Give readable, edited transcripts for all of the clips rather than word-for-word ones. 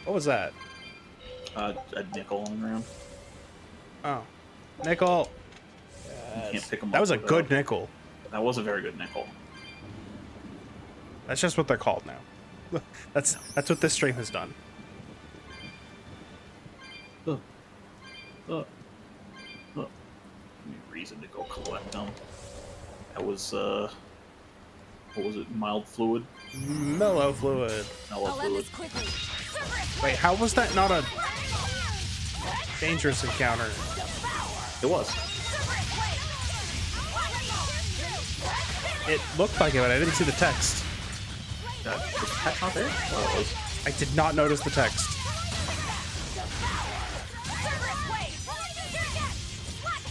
What was that? A nickel on the ground. Oh, nickel. You can't pick them up. That was a without- good nickel. That was a very good nickel. That's just what they're called now. That's what this stream has done. Any reason to go collect them? That was what was it? Mild fluid. Mellow fluid. Mellow I'll end fluid. this quickly. Wait, how was that not a dangerous encounter? It was. It looked like it, but I didn't see the text. Was the text not there? Oh, it was. I did not notice the text.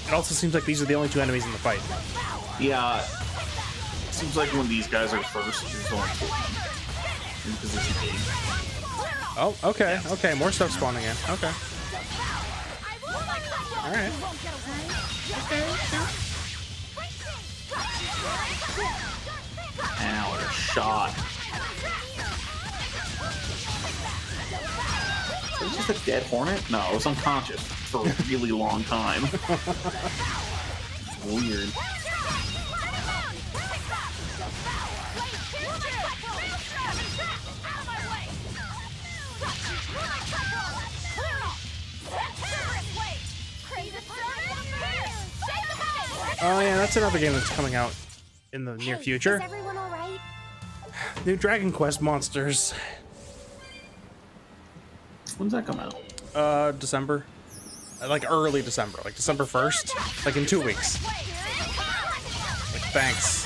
It also seems like these are the only two enemies in the fight. Yeah. Seems like when these guys are first, there's only two of them in position A. Oh, okay, okay, more stuff spawning in. Okay. All right. Ow, a shot. Was it just a dead hornet? No, it was unconscious for a really long time. Weird. Oh yeah, that's another game that's coming out in the near future. Is everyone all right? New Dragon Quest monsters. When's that come out? December. Like early December, like December 1st, like in 2 weeks. Like thanks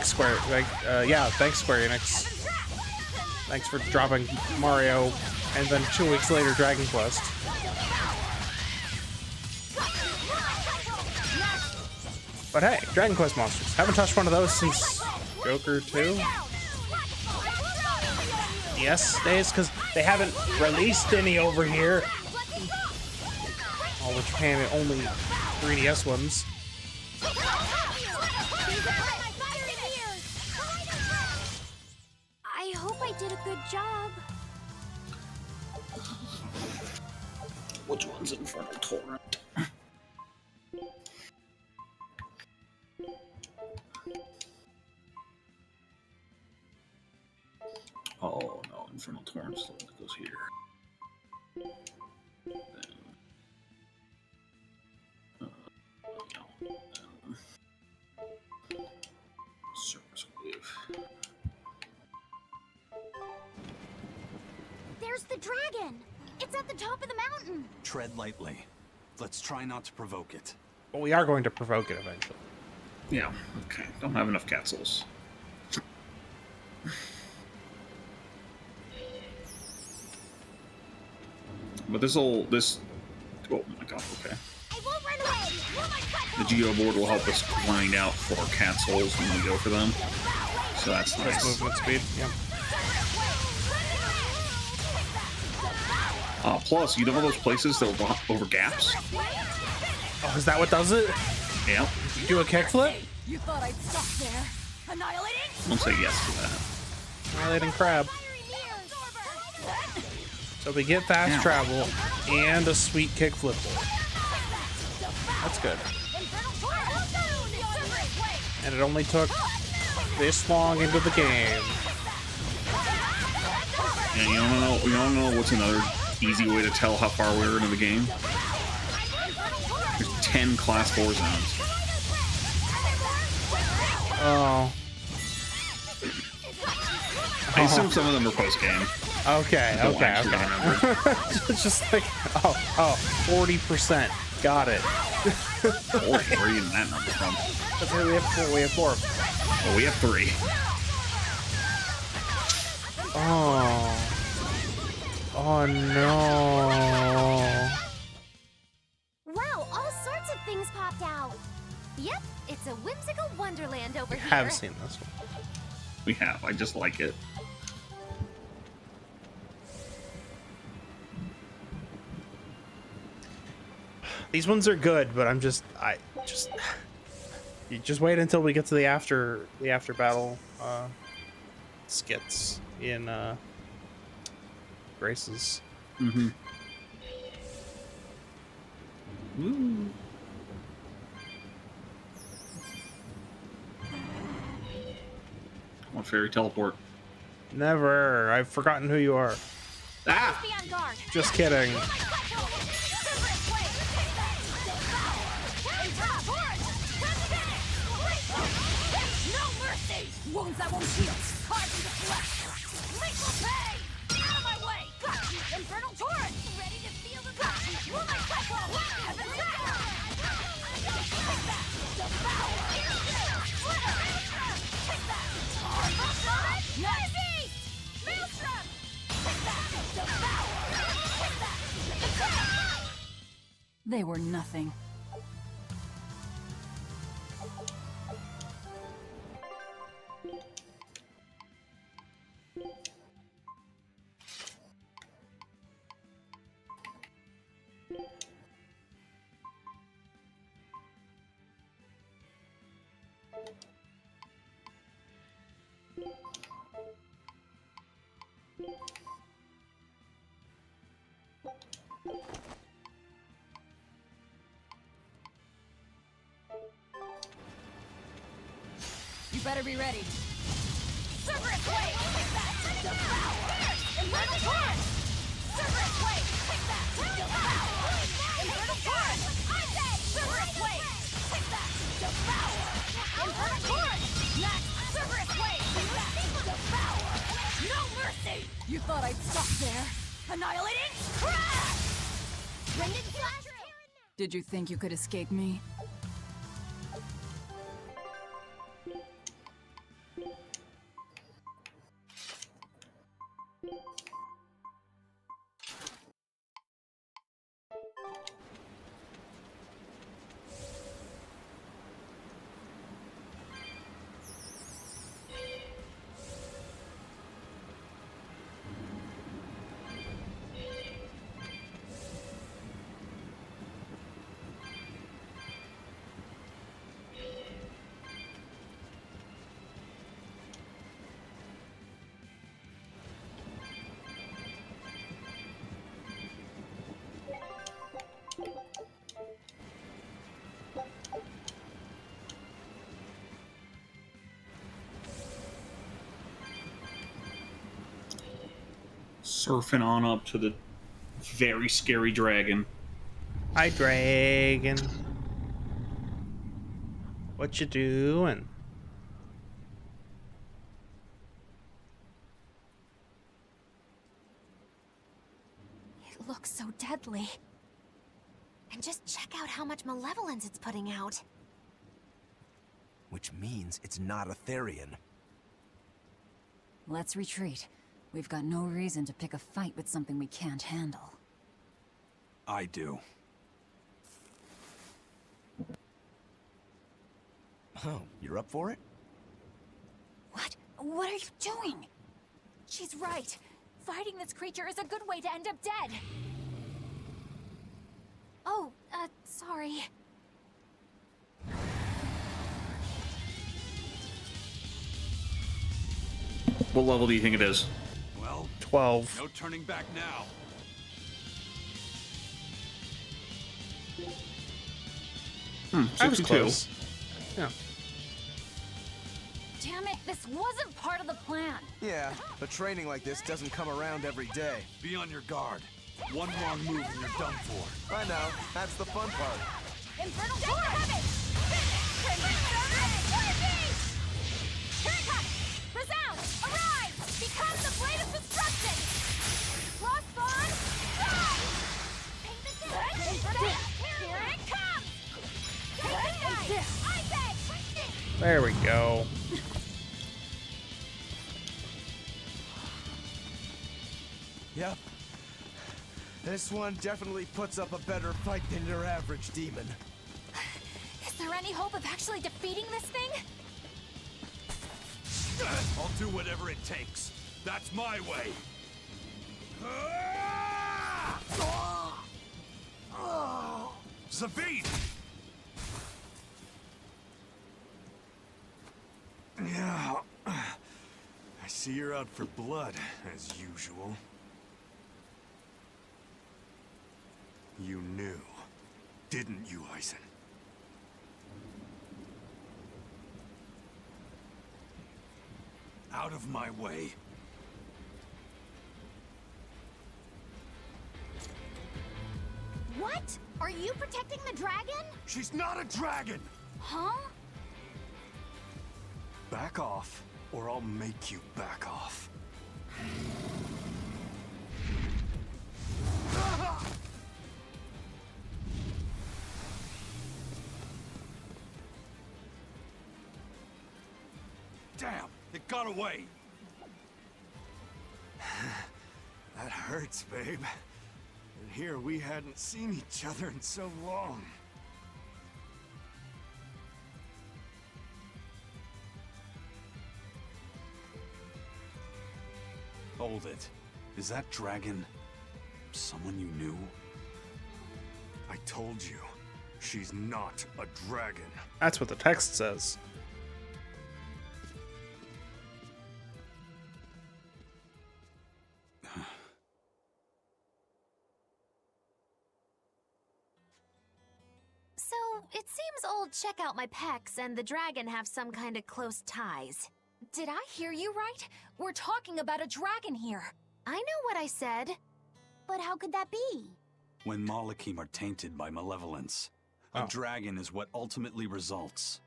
Square, like yeah, thanks Square Enix. Thanks for dropping Mario, and then 2 weeks later Dragon Quest. But hey, Dragon Quest monsters. Haven't touched one of those since Joker 2. Yes, days, because they haven't released any over here. All the Japan only 3DS ones. I hope I did a good job. Which one's Infernal Torrent? Oh no, Infernal Torrent's the one that goes here. Then, Service Wave. There's the dragon. It's at the top of the mountain. Tread lightly. Let's try not to provoke it. But we are going to provoke it eventually. Yeah, okay. Don't have enough cat souls. But oh my god, okay. I won't run away. The Geo board will help us grind out 4 cat souls when we go for them. So that's Nice nice. movement speed. Yeah. Plus, you know those places that will over gaps? Oh, is that what does it? Yeah. You do a kickflip? You thought I'd stop there. Annihilating? Don't say yes to that. Annihilating crab. So we get fast travel and a sweet kickflip. That's good. And it only took this long into the game. And you don't know what's another easy way to tell how far we're into the game? There's 10 class 4 zones. Oh. I assume some of them are post-game. Okay, Don't okay, actually okay. remember. Just like, 40%. Got it. Where are you getting that number from? Okay, we have 4. Oh, we have 3. Oh. Oh no. Wow, all sorts of things popped out. Yep, it's a whimsical wonderland over here. I have seen this one. We have. I just like it. These ones are good, but you just wait until we get to the after battle skits in Grace's. Mm-hmm. Ooh. Come on, fairy teleport. Never. I've forgotten who you are. Ah! Be on guard. Just kidding. No mercy! Wounds that won't heal. Carving the flesh. Lethal pay! Out of my way! Got you! Infernal torrent! Ready to feel the got you! Moonlight cycle! Heaven's hour! Take that! Devour! Splitter! Take that! Mercy! Maelstrom! Take that! Devour! Take that! They were nothing. You better be ready. Cerberus Wave! Take that! Devour! Infernal torrent! Cerberus Wave! Take that! Devour! Infernal torrent! I say! Cerberus Wave! Take that! Devour! Infernal torrent! Next! Cerberus Wave! Take that! Devour! No mercy! You thought I'd stop there? Annihilating crash! Rending flash! Did you think you could escape me? Surfing on up to the very scary dragon. Hi, dragon. What you doing? It looks so deadly. And just check out how much malevolence it's putting out. Which means it's not a Therian. Let's retreat. We've got no reason to pick a fight with something we can't handle. I do. Oh, you're up for it? What? What are you doing? She's right. Fighting this creature is a good way to end up dead. Oh, sorry. What level do you think it is? Well, 12. no turning back now. I was 62. close. Yeah. Damn it, this wasn't part of the plan. Yeah, but training like this doesn't come around every day. Be on your guard. One wrong move and you're done for. I know, that's the fun part. Infernal torrent! Crimson Serpent! Terracotta! Resound! Arise! Become the blade of destruction! Frost Spawn! Die! Paint the dead! Here it comes! Take the knife! I say! There we go. Yep. This one definitely puts up a better fight than your average demon. Is there any hope of actually defeating this thing? I'll do whatever it takes. That's my way. Zavine! Yeah. I see you're out for blood, as usual. You knew, didn't you, Eisen? Out of my way. What? Are you protecting the dragon? She's not a dragon! Huh? Back off, or I'll make you back off. Damn, it got away. That hurts, babe. And here we hadn't seen each other in so long. Hold it. Is that dragon someone you knew? I told you, she's not a dragon. That's what the text says. So, it seems old Check Out My Pecs and the dragon have some kind of close ties. Did I hear you right? We're talking about a dragon here. I know what I said. But how could that be? When Malachim are tainted by malevolence, a dragon is what ultimately results.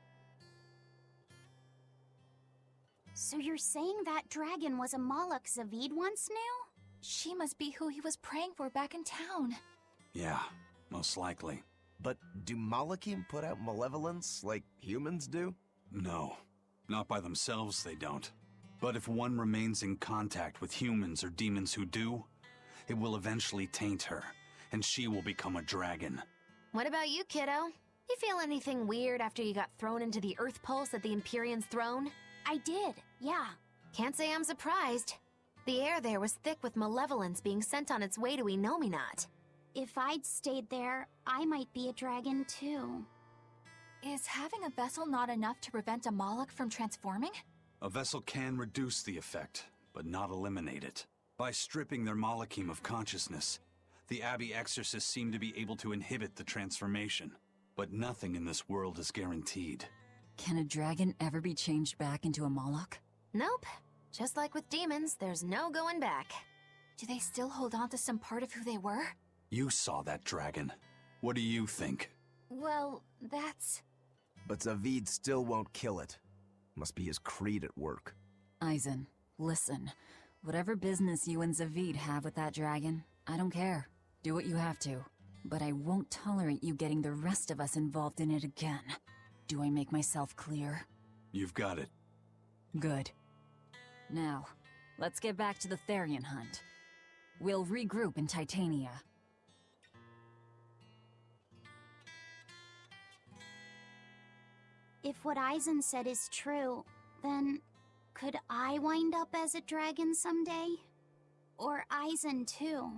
So you're saying that dragon was a Moloch Zavid once knew? She must be who he was praying for back in town. Yeah, most likely. But do Malachim put out malevolence like humans do? No, not by themselves they don't. But if one remains in contact with humans or demons who do, it will eventually taint her, and she will become a dragon. What about you, kiddo? You feel anything weird after you got thrown into the Earth Pulse at the Empyrean's throne? I did, yeah. Can't say I'm surprised. The air there was thick with malevolence being sent on its way to Enominat. If I'd stayed there, I might be a dragon too. Is having a vessel not enough to prevent a Moloch from transforming? A vessel can reduce the effect, but not eliminate it. By stripping their Malachim of consciousness, the Abbey exorcists seem to be able to inhibit the transformation. But nothing in this world is guaranteed. Can a dragon ever be changed back into a Moloch? Nope. Just like with demons, there's no going back. Do they still hold on to some part of who they were? You saw that dragon. What do you think? Well, that's... But Zavid still won't kill it. Must be his creed at work. Eisen, listen. Whatever business you and Zavid have with that dragon, I don't care. Do what you have to. But I won't tolerate you getting the rest of us involved in it again. Do I make myself clear? You've got it. Good. Now, let's get back to the Therian hunt. We'll regroup in Titania. If what Eisen said is true, then could I wind up as a dragon someday? Or Eisen too?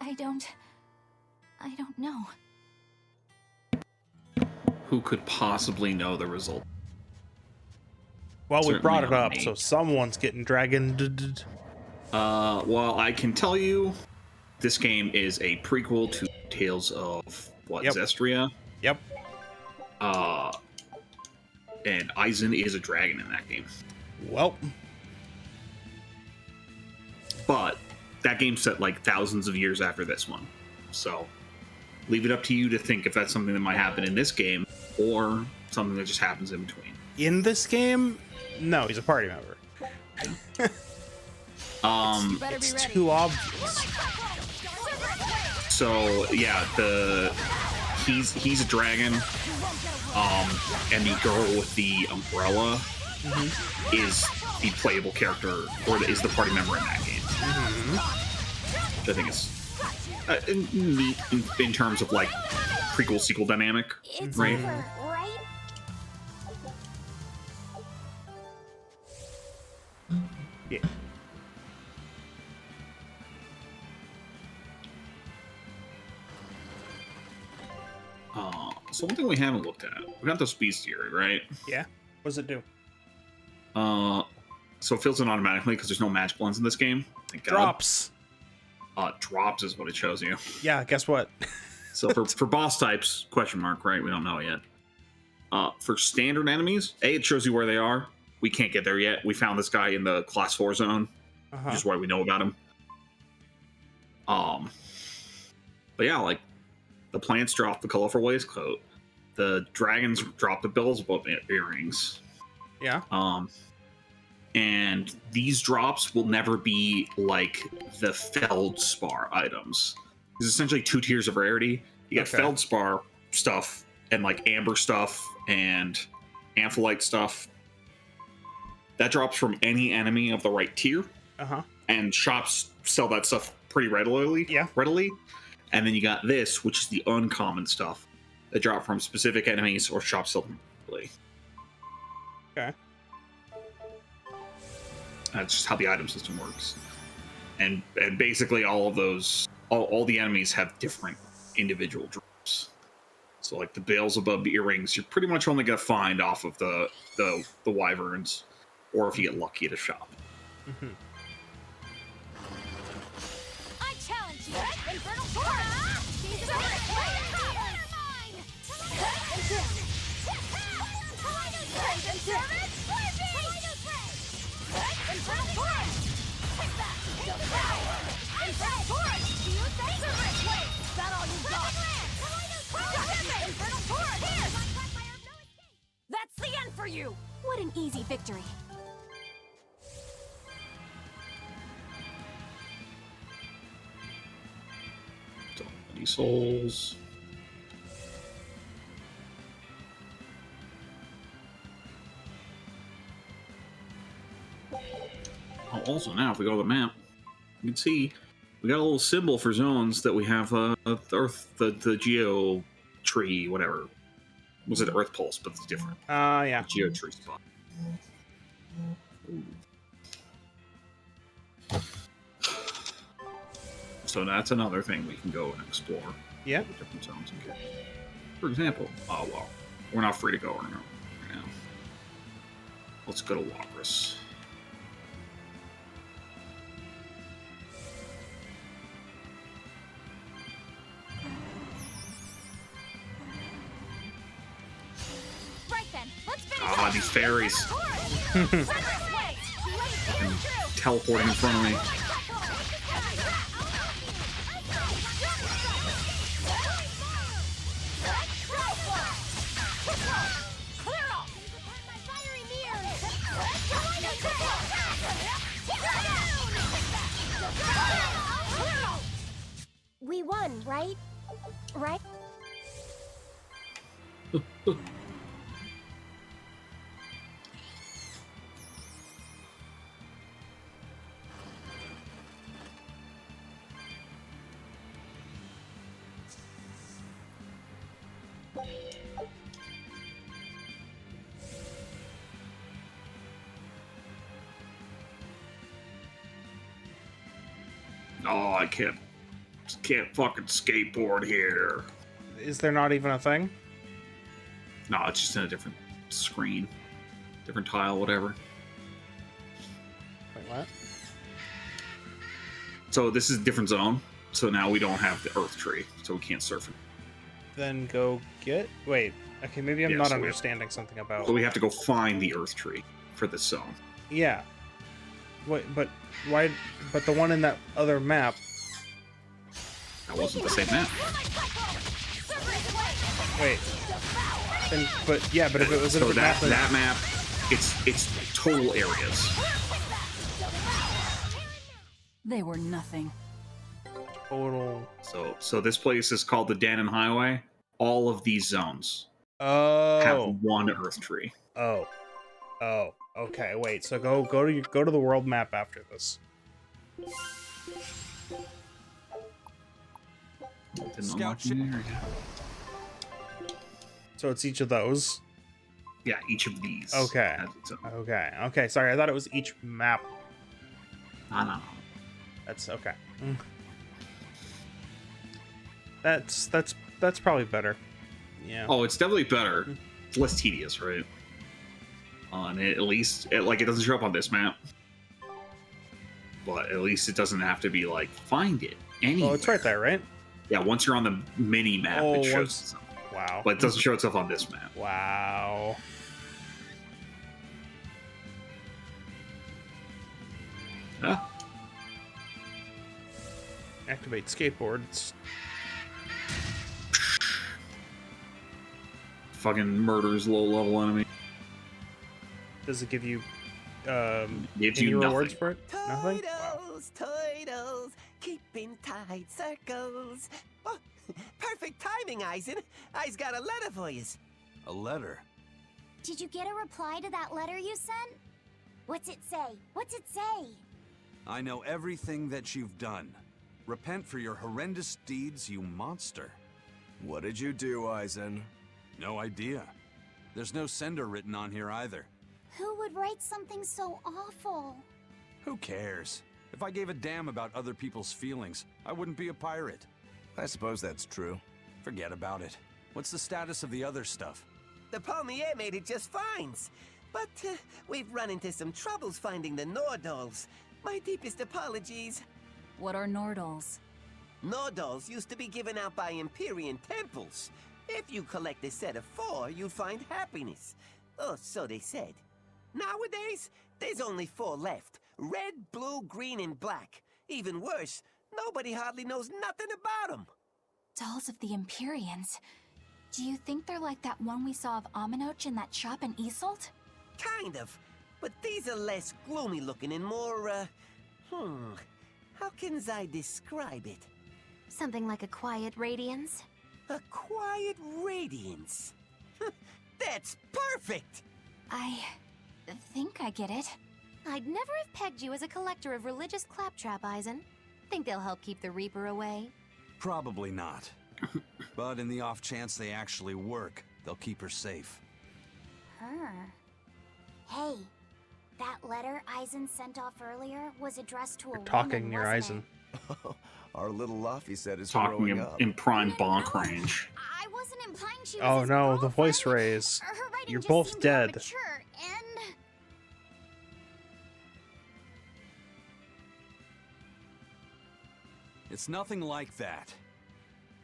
I don't know. Who could possibly know the result? Well, we Certainly brought it not up, me. so someone's getting dragoned. Well, I can tell you, this game is a prequel to Tales of, what, Yep. Zestria? Yep. And Eisen is a dragon in that game. Well, But that game's set like thousands of years after this one. So leave it up to you to think if that's something that might happen in this game or something that just happens in between. in this game, no, he's a party member. You better be It's ready. too obvious. So yeah, he's a dragon. And the girl with the umbrella is the playable character, or is the party member in that game. Which I think is neat in terms of like prequel sequel dynamic, It's right? over, right? Yeah. So one thing we haven't looked at, we got the bestiary, right? Yeah. What does it do? So it fills in automatically because there's no magic ones in this game. Thank God. Drops. Drops is what it shows you. Yeah, guess what? So for boss types, question mark, right? We don't know yet. For standard enemies, it shows you where they are. We can't get there yet. We found this guy in the class 4 zone, which is why we know about him. But yeah, like the plants drop the colorful waistcoat. The dragons drop the Beelzebub earrings. Yeah. And these drops will never be like the Feldspar items. There's essentially 2 tiers of rarity. You got Feldspar stuff and like Amber stuff and Amphelite stuff. That drops from any enemy of the right tier. And shops sell that stuff pretty readily. Yeah. Readily. And then you got this, which is the uncommon stuff that drop from specific enemies or shops sell them readily. Okay. That's just how the item system works. And basically all of those, all the enemies have different individual drops. So like the Beelzebub earrings, you're pretty much only gonna find off of the wyverns, or if you get lucky at a shop. I challenge you! Infernal Torrent! Severus Wave! Infernal Torrent! Take that! Infernal Torrent! Do you think? Severus Wave! Is that all you got? Infernal Torrent! Here! That's the end for you! What an easy victory! So many souls. Oh, also now if we go to the map, you can see we got a little symbol for zones that we have the Earth, the Geo tree, whatever. Was it Earth Pulse, but it's different. Yeah. Geo tree spot. So that's another thing we can go and explore. Yeah. Different zones and get. For example, oh well, we're not free to go right now. Let's go to Walrus. Right then, let's finish Ah, these fairies. Teleporting in front of me. We won, right? Right? Oh, I can't fucking skateboard here. Is there not even a thing? No, it's just in a different screen, different tile, whatever. Wait, what? So this is a different zone. So now we don't have the Earth tree, so we can't surf it. Then go get... Wait. Okay, maybe I'm Yeah, not so we understanding something about... So we have to go find the Earth tree for this zone. Yeah. Wait, but why... But the one in that other map... That wasn't the same map. Wait. Then, but yeah, but if it was a So different map... then- that map, it's total areas. They were nothing. Total... So this place is called the Dannon Highway. All of these zones Oh. have one Earth tree. Oh. Oh. Okay, wait. So go to the world map after this. Didn't Scout unlock ship. the area. So it's each of those. Yeah, each of these. Okay. has its own. Okay. Okay. Sorry, I thought it was each map. No. That's okay. That's probably better. Yeah. Oh, it's definitely better. It's less tedious, right? And at least, it doesn't show up on this map. But at least it doesn't have to be like, find it anywhere. Oh, it's right there, right? Yeah, once you're on the mini map, Oh, it shows once- itself. Wow. But it doesn't show itself on this map. Wow. Ah, Activate skateboards. fucking murders low-level enemy. Does it give you Gives any you rewards nothing. for it? Nothing? Wow. Toidles, keeping tight circles. Oh, perfect timing, Eisen. I's got a letter for yous. A letter? Did you get a reply to that letter you sent? What's it say? What's it say? I know everything that you've done. Repent for your horrendous deeds, you monster. What did you do, Eisen? No idea. There's no sender written on here either. Who would write something so awful? Who cares? If I gave a damn about other people's feelings, I wouldn't be a pirate. I suppose that's true. Forget about it. What's the status of the other stuff? The Palmier made it just fine. But we've run into some troubles finding the Nordals. My deepest apologies. What are Nordals? Nordals used to be given out by Empyrean temples. If you collect a set of 4, you find happiness. Oh, so they said. Nowadays, there's only 4 left. Red, blue, green, and black. Even worse, nobody hardly knows nothing about them. Dolls of the Empyreans. Do you think they're like that one we saw of Aminoch in that shop in Isolt? Kind of. But these are less gloomy looking and more, how can I describe it? Something like a quiet radiance? A quiet radiance. That's perfect! I think I get it. I'd never have pegged you as a collector of religious claptrap, Eisen. Think they'll help keep the Reaper away? Probably not. But in the off chance they actually work, they'll keep her safe. Hey, that letter Eisen sent off earlier was addressed to a woman, Talking near wasn't Eisen. it? Our little Laffy set is Talking growing in, up. in prime No, bonk no, range. I wasn't implying she was Oh his no, the voice girlfriend. raise. Her writing You're just both seemed more dead. mature, and It's nothing like that.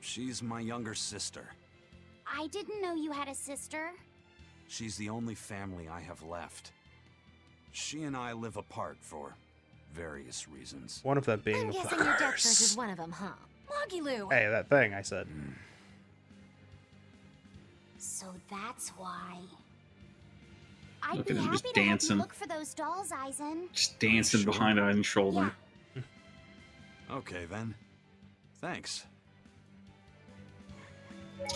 She's my younger sister. I didn't know you had a sister. She's the only family I have left. She and I live apart for various reasons. One of them I'm being the guessing your death curse is curse. one of them, huh? Loggy-Loo! Hey, that thing I said. So that's why. I'd Look be at him happy just to help dancing. you look for those dolls, Eisen. Just dancing Sure. behind Eisen's shoulder. Yeah. Okay then. Thanks.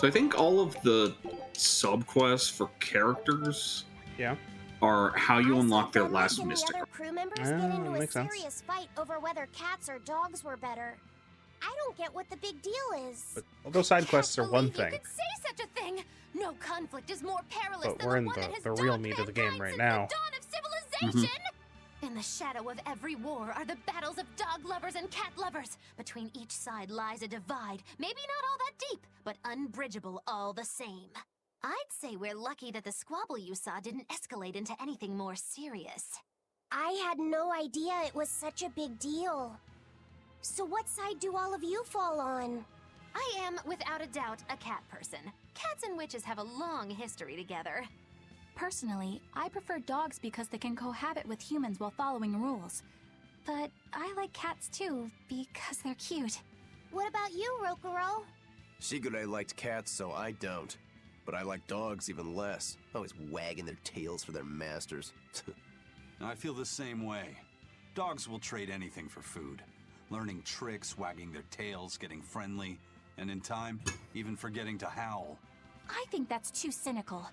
So I think all of the subquests for characters Yeah. are how you I unlock saw their Fenwick last and mystic. The other crew members Ah, get into a makes sense. serious fight over whether cats or dogs were better. I don't get what the big deal is. But all those side quests are Can't one believe thing. You could say such a thing. No conflict is more perilous But than we're the in one the- that has the real dogged meat of the game mankind right since now. The dawn of civilization. In the shadow of every war are the battles of dog lovers and cat lovers. Between each side lies a divide, maybe not all that deep, but unbridgeable all the same. I'd say we're lucky that the squabble you saw didn't escalate into anything more serious. I had no idea it was such a big deal. So what side do all of you fall on? I am, without a doubt, a cat person. Cats and witches have a long history together. Personally, I prefer dogs because they can cohabit with humans while following rules. But I like cats too, because they're cute. What about you, Rokuro? Shigure liked cats, so I don't. But I like dogs even less. Always wagging their tails for their masters. I feel the same way. Dogs will trade anything for food. Learning tricks, wagging their tails, getting friendly, and in time, even forgetting to howl. I think that's too cynical.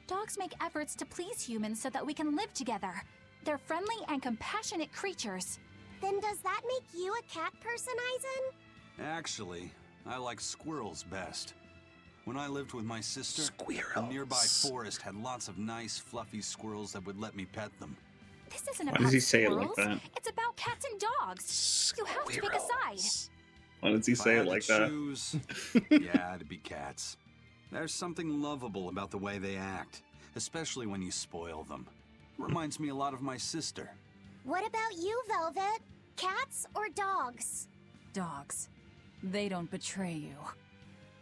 Dogs make efforts to please humans so that we can live together. They're friendly and compassionate creatures. Then does that make you a cat person, Eisen? Actually, I like squirrels best. When I lived with my sister, a Squirrels. nearby forest had lots of nice, fluffy squirrels that would let me pet them. This isn't Why about does he say it like squirrels. that? It's about cats and dogs. You have to pick a side. Why does he If I say had it to like that? choose, yeah, it'd be cats. There's something lovable about the way they act, especially when you spoil them. Reminds me a lot of my sister. What about you, Velvet? Cats or dogs? Dogs. They don't betray you.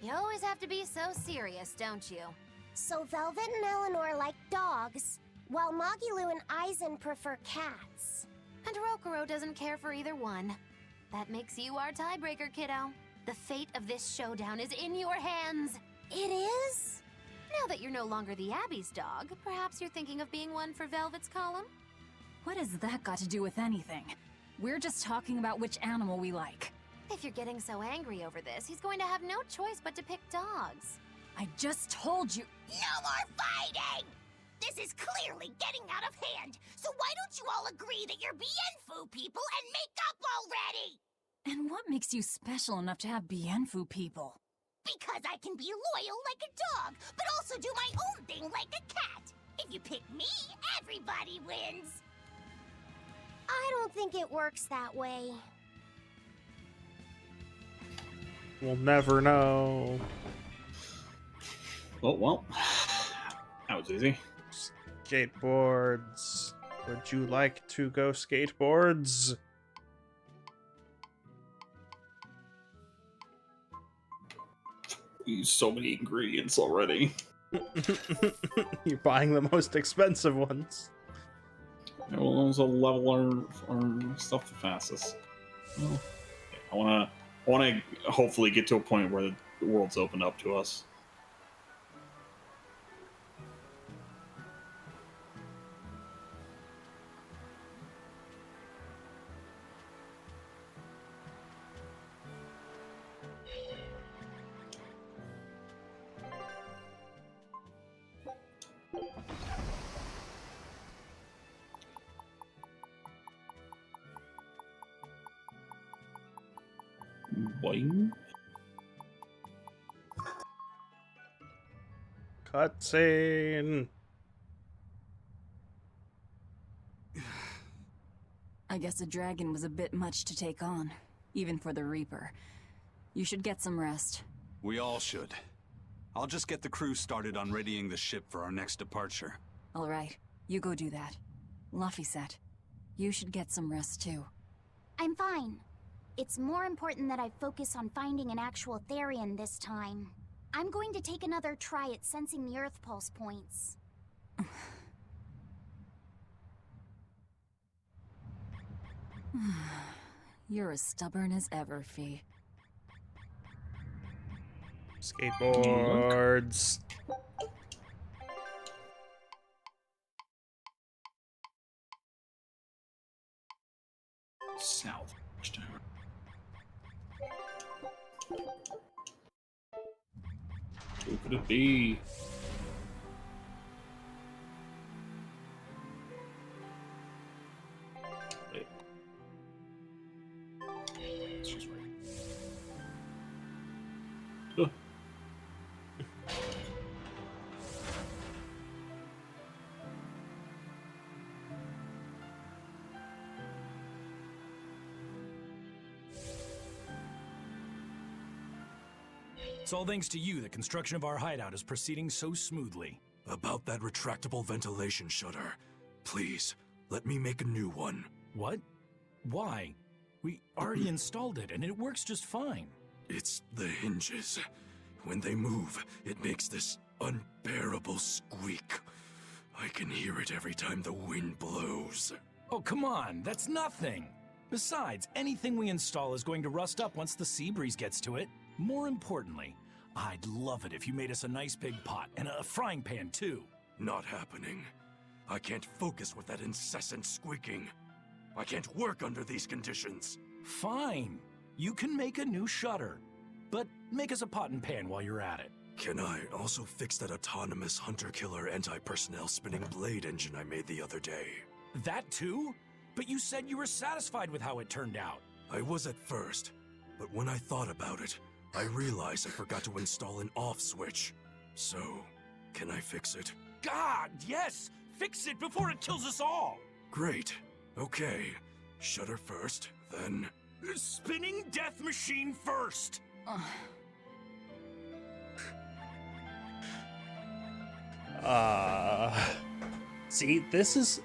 You always have to be so serious, don't you? So Velvet and Eleanor like dogs, while Magilu and Aizen prefer cats. And Rokuro doesn't care for either one. That makes you our tiebreaker, kiddo. The fate of this showdown is in your hands. It is? Now that you're no longer the Abbey's dog, perhaps you're thinking of being one for Velvet's column? What has that got to do with anything? We're just talking about which animal we like. If you're getting so angry over this, he's going to have no choice but to pick dogs. I just told you. No more fighting! This is clearly getting out of hand, so why don't you all agree that you're Bienfu people and make up already? And what makes you special enough to have Bienfu people? Because I can be loyal like a dog, but also do my own thing like a cat. If you pick me, everybody wins. I don't think it works that way. We'll never know. Oh, well. That was easy. Skateboards. Would you like to go skateboards? We used so many ingredients already. You're buying the most expensive ones. Yeah, well, those will level our stuff the fastest. Well, yeah, I wanna hopefully get to a point where the world's opened up to us. Boing. Cutscene. I guess a dragon was a bit much to take on, even for the Reaper. You should get some rest. We all should. I'll just get the crew started on readying the ship for our next departure. All right, you go do that. Laphicet, you should get some rest too. I'm fine. It's more important that I focus on finding an actual Therian this time. I'm going to take another try at sensing the Earth Pulse points. You're as stubborn as ever, Fee. Skateboards. South. Who could it be? Wait. She's right. Ugh. It's all thanks to you that construction of our hideout is proceeding so smoothly. About that retractable ventilation shutter. Please, let me make a new one. What? Why? We already installed it, and it works just fine. It's the hinges. When they move, it makes this unbearable squeak. I can hear it every time the wind blows. Oh, come on, that's nothing. Besides, anything we install is going to rust up once the sea breeze gets to it. More importantly, I'd love it if you made us a nice big pot and a frying pan too. Not happening. I can't focus with that incessant squeaking. I can't work under these conditions. Fine. You can make a new shutter. But make us a pot and pan while you're at it. Can I also fix that autonomous hunter-killer anti-personnel spinning blade engine I made the other day? That too? But you said you were satisfied with how it turned out. I was at first, but when I thought about it, I realized I forgot to install an off switch. So, can I fix it? God, yes! Fix it before it kills us all! Great. Okay. Shutter first, then... Spinning death machine first! See, this is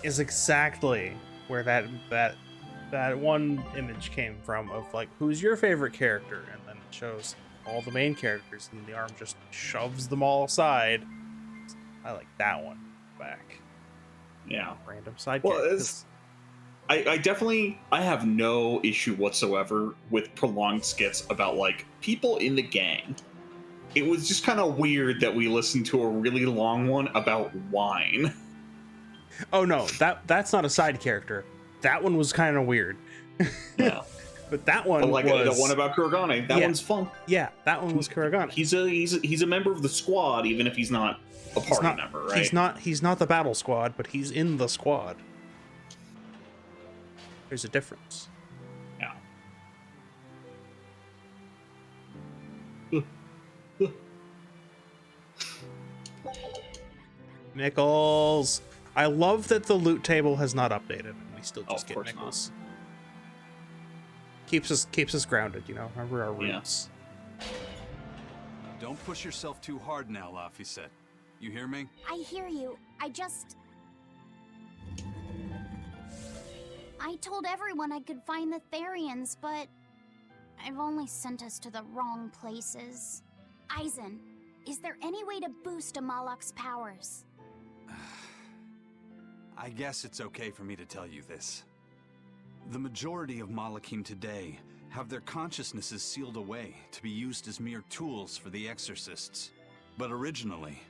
exactly where that that one image came from of like, who's your favorite character? And then it shows all the main characters, and the arm just shoves them all aside. I like that one back. Yeah. Random side Well, characters. I have no issue whatsoever with prolonged skits about like people in the gang. It was just kind of weird that we listened to a really long one about wine. Oh no, that's not a side character. That one was kind of weird. Yeah. But that one But like was the one about Kuragane, that one's fun. Yeah, that one was Kuragane. He's a member of the squad, even if he's not a party member, right? He's not the battle squad, but he's in the squad. There's a difference. Yeah. Nickels. I love that the loot table has not updated, and we still just get nickels. Keeps us grounded, you know. Remember our roots. Don't push yourself too hard now, Laphicet. You hear me? I hear you. I told everyone I could find the Therians, but I've only sent us to the wrong places. Aizen, is there any way to boost Amalok's powers? I guess it's okay for me to tell you this. The majority of Malakim today have their consciousnesses sealed away to be used as mere tools for the exorcists. But originally,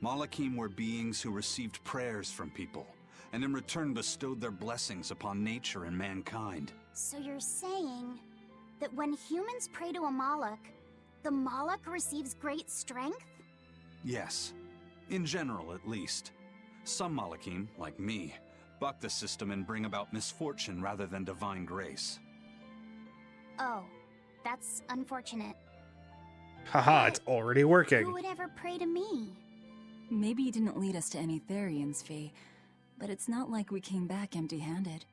Malakim were beings who received prayers from people, and in return bestowed their blessings upon nature and mankind. So you're saying that when humans pray to a Malak, the Malak receives great strength? Yes. In general, at least. Some Malakim, like me, buck the system and bring about misfortune rather than divine grace. Oh, that's unfortunate. Haha, it's already working. Who would ever pray to me? Maybe you didn't lead us to any Therians, Fee, but it's not like we came back empty-handed.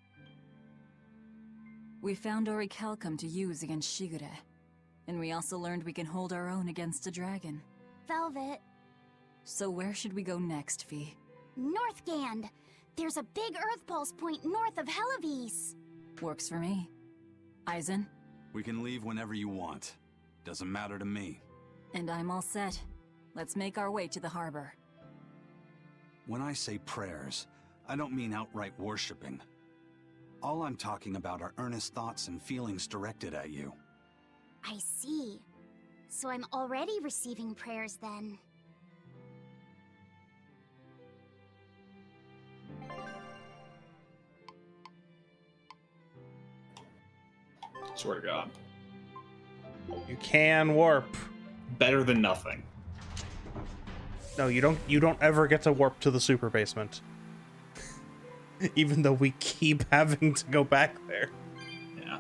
We found orichalcum to use against Shigure, and we also learned we can hold our own against a dragon. Velvet. So where should we go next, Fee? Northgand! There's a big Earth Pulse point north of Helavis. Works for me. Aizen? We can leave whenever you want. Doesn't matter to me. And I'm all set. Let's make our way to the harbor. When I say prayers, I don't mean outright worshipping. All I'm talking about are earnest thoughts and feelings directed at you. I see. So I'm already receiving prayers then. Swear to God. You can warp. Better than nothing. No, you don't ever get to warp to the super basement. Even though we keep having to go back there. Yeah.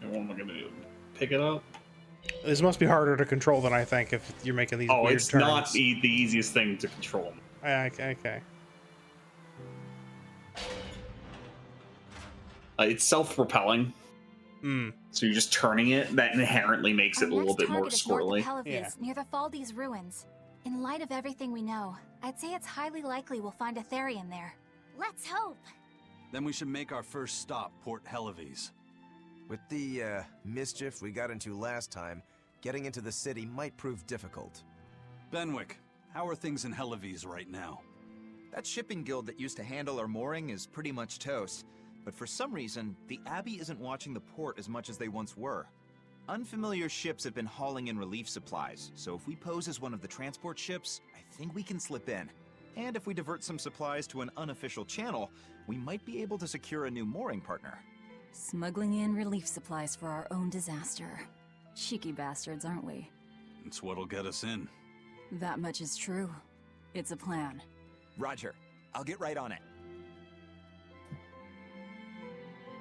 And what am I gonna do? Pick it up? This must be harder to control than I think if you're making these weird it's turns. not the easiest thing to control. Okay. It's self-propelling. So you're just turning it. That inherently makes it a little bit more squirrely. Near the Faldi's ruins. In light of everything we know, I'd say it's highly likely we'll find a Therian there. Let's hope. Then we should make our first stop, Port Helavis. With the mischief we got into last time, getting into the city might prove difficult. Benwick, how are things in Helavis right now? That shipping guild that used to handle our mooring is pretty much toast. But for some reason, the Abbey isn't watching the port as much as they once were. Unfamiliar ships have been hauling in relief supplies, so if we pose as one of the transport ships, I think we can slip in. And if we divert some supplies to an unofficial channel, we might be able to secure a new mooring partner. Smuggling in relief supplies for our own disaster. Cheeky bastards, aren't we? It's what'll get us in. That much is true. It's a plan. Roger. I'll get right on it.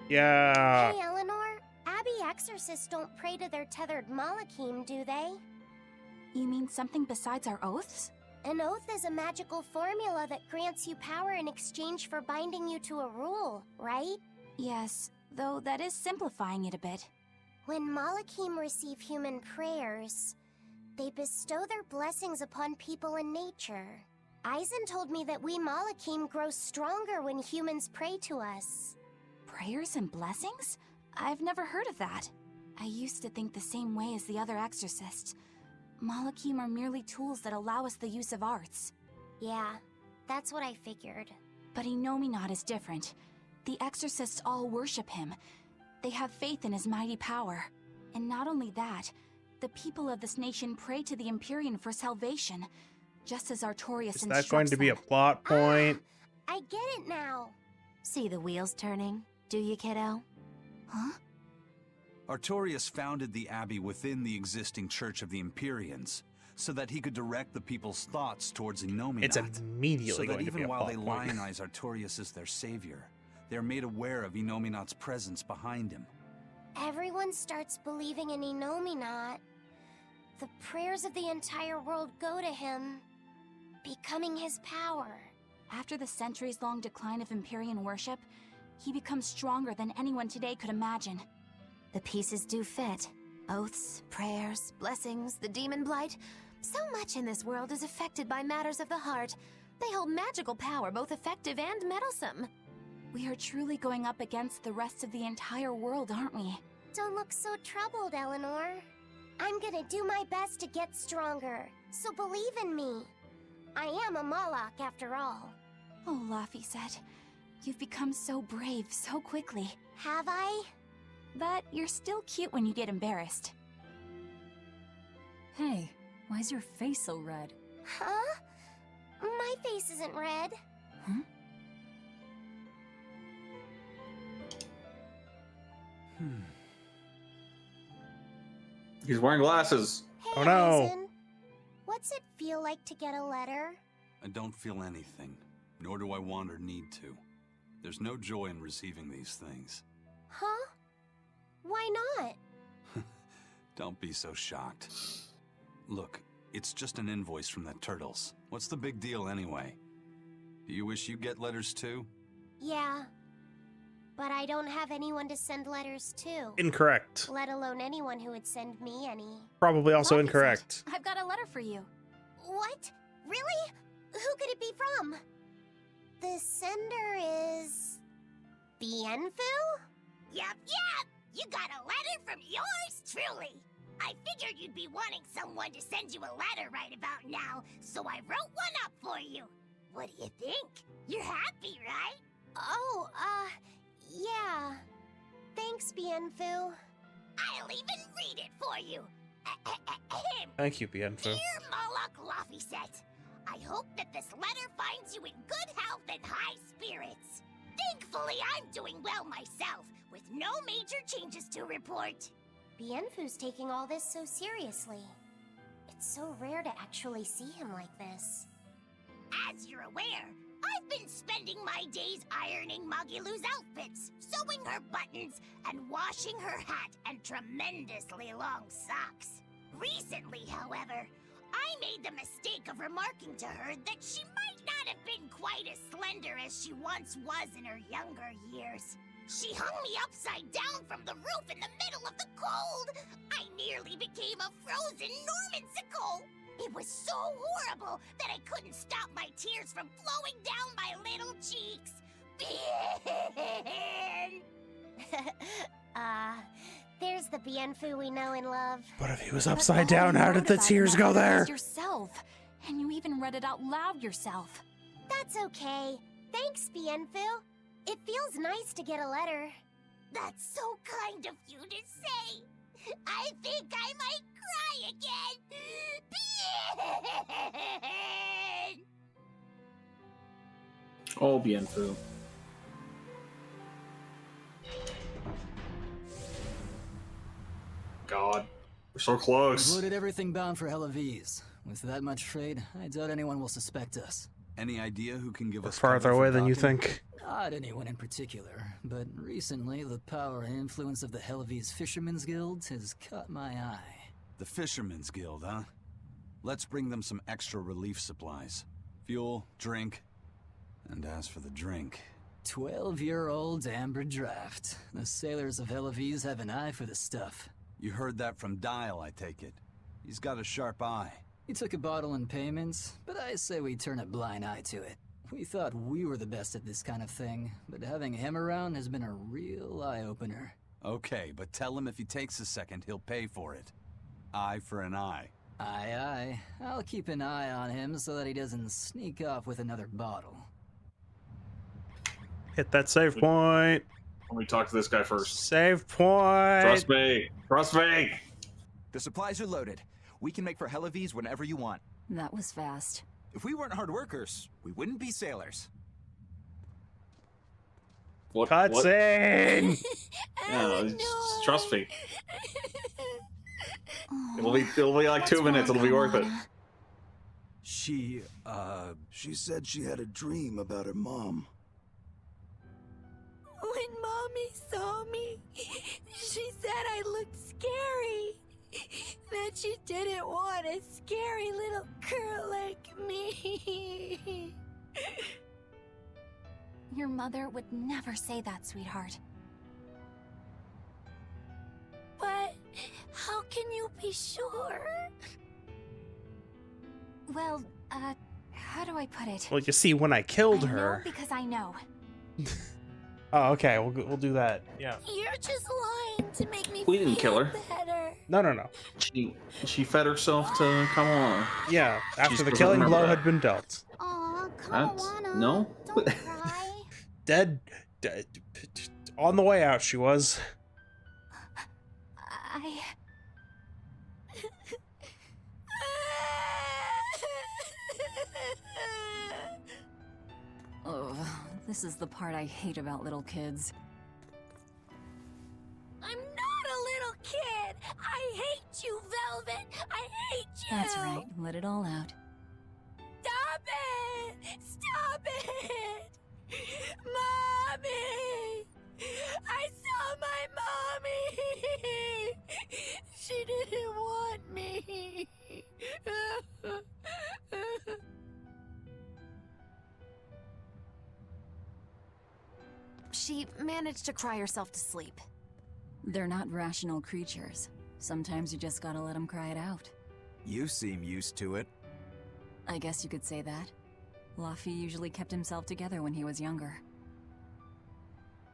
Yeah. Hey, Eleanor. Abbey exorcists don't pray to their tethered Malakim, do they? You mean something besides our oaths? An oath is a magical formula that grants you power in exchange for binding you to a rule, right? Yes, though that is simplifying it a bit. When Malakim receive human prayers, they bestow their blessings upon people in nature. Aizen told me that we Malakim grow stronger when humans pray to us. Prayers and blessings? I've never heard of that. I used to think the same way as the other exorcists. Malakim are merely tools that allow us the use of arts. Yeah, that's what I figured. But Inominat is different. The exorcists all worship him. They have faith in his mighty power. And not only that, the people of this nation pray to the Empyrean for salvation, just as Artorias Is instructs that going to be a plot point? I get it now. See the wheels turning, do you, kiddo? Huh? Artorias founded the Abbey within the existing Church of the Empyreans, so that he could direct the people's thoughts towards Inominat. It's immediately so that going to be even a while plot they point. lionize Artorias as their savior, they are made aware of Inominat's presence behind him. Everyone starts believing in Inominat. The prayers of the entire world go to him, becoming his power. After the centuries-long decline of Empyrean worship, he becomes stronger than anyone today could imagine. The pieces do fit. Oaths, prayers, blessings, the demon blight. So much in this world is affected by matters of the heart. They hold magical power, both effective and meddlesome. We are truly going up against the rest of the entire world, aren't we? Don't look so troubled, Eleanor. I'm gonna do my best to get stronger, so believe in me. I am a Malak after all. Oh, Laphicet, you've become so brave so quickly. Have I? But you're still cute when you get embarrassed. Hey, why's your face so red? Huh? My face isn't red. Huh? He's wearing glasses. Hey, Oh, no. Aizen. What's it feel like to get a letter? I don't feel anything, nor do I want or need to. There's no joy in receiving these things. Huh? Why not? Don't be so shocked. Look, it's just an invoice from the Turtles. What's the big deal anyway? Do you wish you get letters too? Yeah. But I don't have anyone to send letters to. Incorrect. Let alone anyone who would send me any. Probably also Laphicet, incorrect. I've got a letter for you. What? Really? Who could it be from? The sender is... Bienfu? Yup. You got a letter from yours truly. I figured you'd be wanting someone to send you a letter right about now, so I wrote one up for you. What do you think? You're happy, right? Oh, yeah. Thanks, Bienfu. I'll even read it for you. Thank you, Bienfu. Dear Malak Laphicet, I hope that this letter finds you in good health and high spirits. Thankfully, I'm doing well myself, with no major changes to report. Bienfu's taking all this so seriously. It's so rare to actually see him like this. As you're aware, I've been spending my days ironing Magilu's outfits, sewing her buttons, and washing her hat and tremendously long socks. Recently, however, I made the mistake of remarking to her that she might not have been quite as slender as she once was in her younger years. She hung me upside down from the roof in the middle of the cold. I nearly became a frozen Normansicle. It was so horrible that I couldn't stop my tears from flowing down my little cheeks. There's the Bienfu we know and love. But if he was upside down, how did the tears go there? Yourself, and you even read it out loud yourself. That's okay. Thanks, Bienfu. It feels nice to get a letter. That's so kind of you to say. I think I might cry again. Oh, Bienfu. God, we're so close. Loaded everything bound for Helaviz. With that much trade, I doubt anyone will suspect us. Any idea who can give We're us farther cover away from than you docking? think. Not anyone in particular, but recently the power and influence of the Helaviz Fishermen's Guild has caught my eye. The Fishermen's Guild, huh? Let's bring them some extra relief supplies. Fuel, drink. And as for the drink... 12-year-old amber draft. The sailors of Helives have an eye for the stuff. You heard that from Dial, I take it. He's got a sharp eye. He took a bottle in payments, but I say we turn a blind eye to it. We thought we were the best at this kind of thing, but having him around has been a real eye-opener. Okay, but tell him if he takes a second, he'll pay for it. Eye for an eye. Aye, aye. I'll keep an eye on him so that he doesn't sneak off with another bottle. Hit that save point. Let me talk to this guy first. Save point. Trust me. Trust me. The supplies are loaded. We can make for Helives whenever you want. That was fast. If we weren't hard workers, we wouldn't be sailors. What? Cutscene. Yeah, just trust me. It'll be like 2 minutes. It'll be worth it. She said she had a dream about her mom. When Mommy saw me, she said I looked scary. That she didn't want a scary little girl like me. Your mother would never say that, sweetheart. But how can you be sure? Well, how do I put it? Well, you see, when I killed I know her. because I know. Oh, okay. We'll do that. Yeah. You're just lying to make me We didn't kill feel her. better. No. She fed herself to come on. Yeah. After She the doesn't killing remember blow that. had been dealt. Aw, That's Kawana. no. Don't cry. Dead. On the way out, she was. Oh, this is the part I hate about little kids. I'm not a little kid. I hate you, Velvet. I hate you. That's right. Let it all out. Stop it! Stop it! Mommy! I saw my mommy! She didn't want me. She managed to cry herself to sleep. They're not rational creatures. Sometimes you just gotta let them cry it out. You seem used to it. I guess you could say that. Luffy usually kept himself together when he was younger.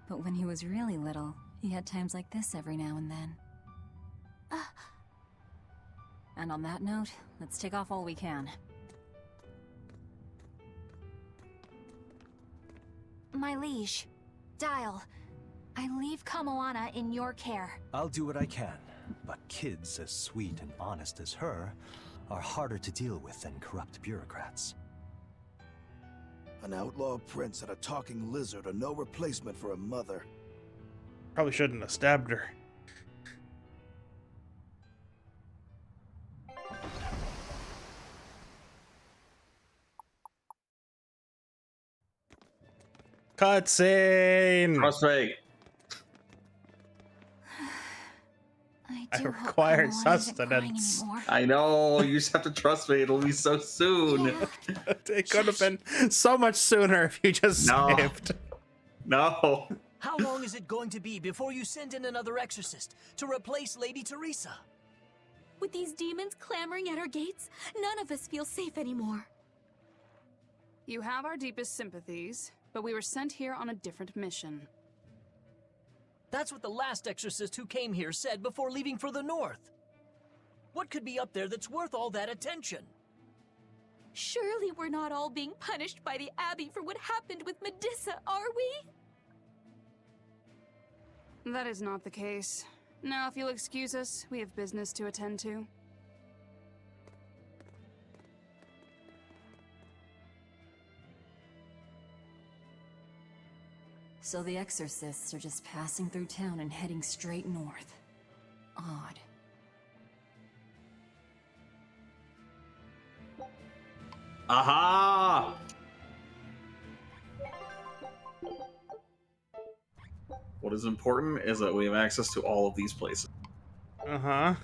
But when he was really little, he had times like this every now and then. And on that note, let's take off all we can. My liege, Dial, I leave Kamoana in your care. I'll do what I can, but kids as sweet and honest as her are harder to deal with than corrupt bureaucrats. An outlaw prince and a talking lizard are no replacement for a mother. Probably shouldn't have stabbed her. Cutscene. Trust me. I require sustenance. I know. You just have to trust me. It'll be so soon. It could have been so much sooner if you just saved. No. How long is it going to be before you send in another exorcist to replace Lady Teresa? With these demons clamoring at our gates, none of us feel safe anymore. You have our deepest sympathies, but we were sent here on a different mission. That's what the last exorcist who came here said before leaving for the north. What could be up there that's worth all that attention? Surely we're not all being punished by the Abbey for what happened with Medusa, are we? That is not the case. Now, if you'll excuse us, we have business to attend to. So the exorcists are just passing through town and heading straight north. Odd. Aha! What is important is that we have access to all of these places. Uh-huh.